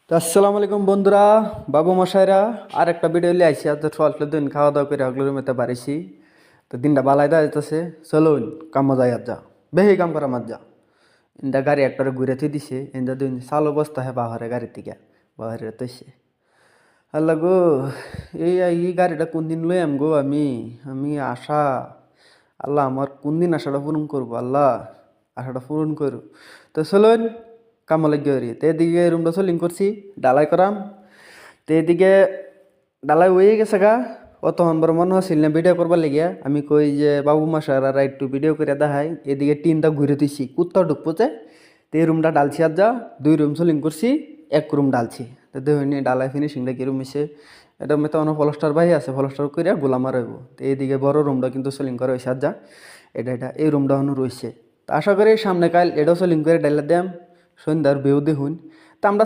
তো আসসালামু আলাইকুম বন্ধুরা, বাবু মশাইরা। আর একটা ভিডিও লিয়ে আইসি। আজ সকালে দিন খাওয়া দাওয়া করে হগলো রুমেতে বাড়িছি। তো দিনটা বালাই দেওয়া যেতেছে। চলুন কাম যাই আর যা বেশি কাম করা মাত যা। ইন্দা গাড়ি একটারে ঘুরে থুই দিছে। ইন্দা দিন চালো বস্তা হে বাহারে গাড়ি থেকে বাহারে তৈছে। আল্লাহ গো, এই গাড়িটা কোন দিন লই আম গো। আমি আমি আশা, আল্লাহ আমার কোন দিন আশাটা পূরণ করবো। আল্লাহ আশাটা পূরণ করো। তো চলুন কামলে গিয়ে তো এদিকে রুমটা সোলিং করছি, ডালাই করাম। তো এদিকে ডালাই হয়ে গেছে গা। অতক্ষণ বড় মনে হচ্ছিল না ভিডিও করবার লেগে। আমি কই যে বাবু মাসারা একটু ভিডিও করে দেখাই। এদিকে টিনটা ঘুরে দিছি, কুত্তা ঢুকবো যে। তো এই রুমটা ডালছি আর যা, দুই রুম সোলিং করছি, এক রুম ডালছি। তো দেখুন ডালাই ফিনিশিংটা কিরম হয়েছে। এটা মেতে অনেক ফলস্টার বাহি আছে, ফলস্টার করে গোলামা রইব। তো এইদিকে বড় রুমটা কিন্তু সোলিং করা হয়েছে আর যা। এটা এই রুমটা এখনো রয়েছে। তো আশা করি সামনে কাল এটাও সোলিং করে ডাইলা দেম। সন্ধ্যার বেউ দেখুন।